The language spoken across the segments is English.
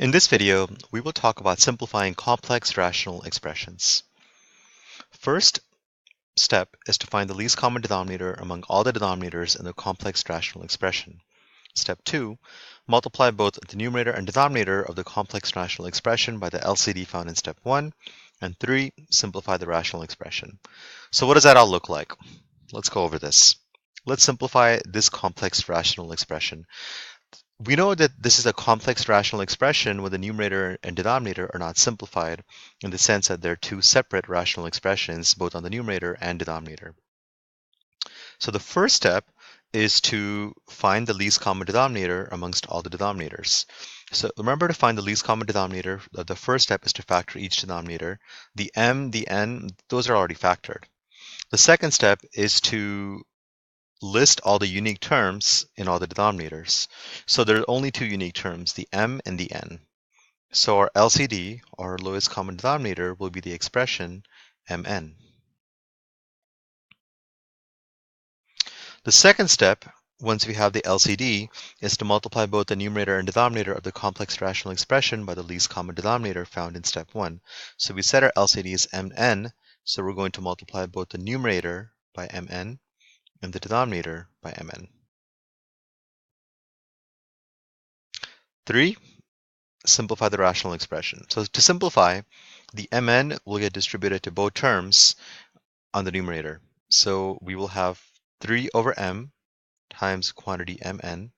In this video, we will talk about simplifying complex rational expressions. First step is to find the least common denominator among all the denominators in the complex rational expression. Step 2, multiply both the numerator and denominator of the complex rational expression by the LCD found in step 1. And 3, simplify the rational expression. So what does that all look like? Let's go over this. Let's simplify this complex rational expression. We know that this is a complex rational expression when the numerator and denominator are not simplified, in the sense that they're two separate rational expressions, both on the numerator and denominator. So the first step is to find the least common denominator amongst all the denominators. So remember, to find the least common denominator, the first step is to factor each denominator. The m, the n, those are already factored. The second step is to list all the unique terms in all the denominators. So there are only two unique terms, the m and the n. So our LCD, our lowest common denominator, will be the expression mn. The second step, once we have the LCD, is to multiply both the numerator and denominator of the complex rational expression by the least common denominator found in step 1. So we said our LCD is mn, so we're going to multiply both the numerator by mn and the denominator by mn. 3, simplify the rational expression. So to simplify, the mn will get distributed to both terms on the numerator. So we will have 3 over m times quantity mn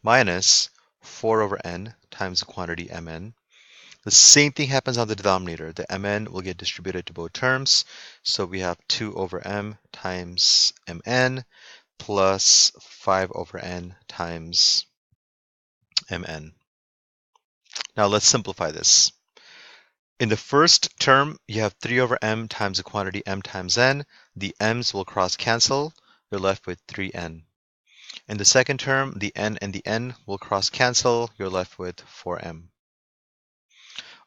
minus 4 over n times the quantity mn. The same thing happens on the denominator. The mn will get distributed to both terms. So we have 2 over m times mn plus 5 over n times mn. Now let's simplify this. In the first term, you have 3 over m times the quantity m times n. The m's will cross cancel. You're left with 3n. In the second term, the n and the n will cross cancel. You're left with 4m.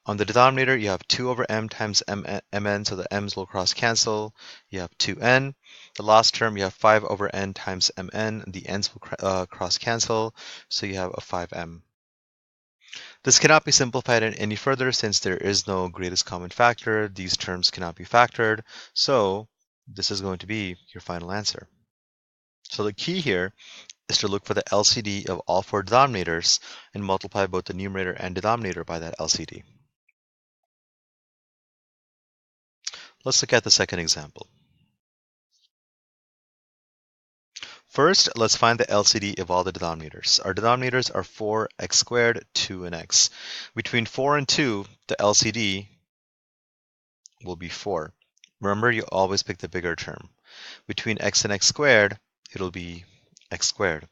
On the denominator, you have 2 over m times mn, so the m's will cross cancel. You have 2n. The last term, you have 5 over n times mn. The n's will cross cancel, so you have a 5m. This cannot be simplified any further since there is no greatest common factor. These terms cannot be factored, so this is going to be your final answer. So the key here is to look for the LCD of all 4 denominators and multiply both the numerator and denominator by that LCD. Let's look at the second example. First, let's find the LCD of all the denominators. Our denominators are 4x squared, 2, and x. Between 4 and 2, the LCD will be 4. Remember, you always pick the bigger term. Between x and x squared, it'll be x squared.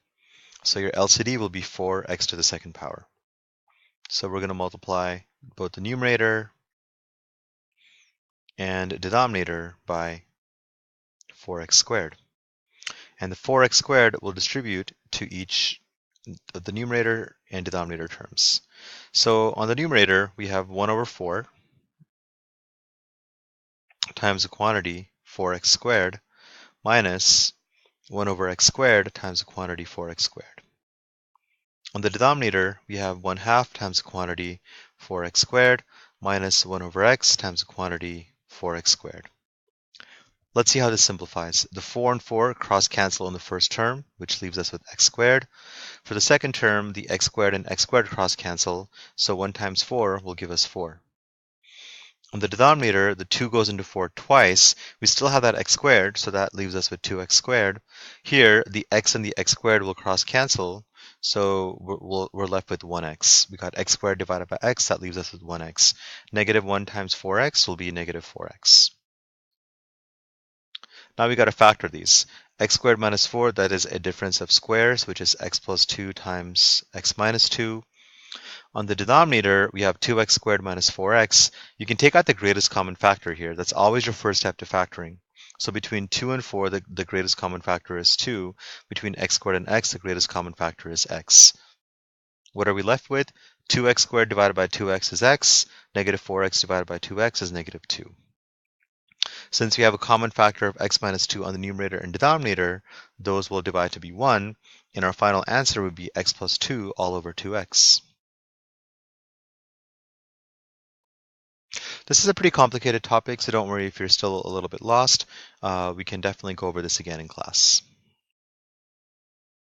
So your LCD will be 4x to the second power. So we're going to multiply both the numerator and denominator by 4x squared. And the 4x squared will distribute to each of the numerator and denominator terms. So on the numerator, we have 1 over 4 times the quantity 4x squared minus 1 over x squared times the quantity 4x squared. On the denominator, we have 1/2 times the quantity 4x squared minus 1 over x times the quantity 4x squared. Let's see how this simplifies. The 4 and 4 cross cancel in the first term, which leaves us with x squared. For the second term, the x squared and x squared cross cancel, so 1 times 4 will give us 4. On the denominator, the 2 goes into 4 twice. We still have that x squared, so that leaves us with 2x squared. Here, the x and the x squared will cross cancel, so we're left with 1x. We got x squared divided by x, that leaves us with 1x. Negative 1 times 4x will be negative 4x. Now we got to factor these. X squared minus 4, that is a difference of squares, which is x plus 2 times x minus 2. On the denominator, we have 2x squared minus 4x. You can take out the greatest common factor here. That's always your first step to factoring. So between 2 and 4, the greatest common factor is 2. Between x squared and x, the greatest common factor is x. What are we left with? 2x squared divided by 2x is x. Negative 4x divided by 2x is negative 2. Since we have a common factor of x minus 2 on the numerator and denominator, those will divide to be 1, and our final answer would be x plus 2 all over 2x. This is a pretty complicated topic, so don't worry if you're still a little bit lost. We can definitely go over this again in class.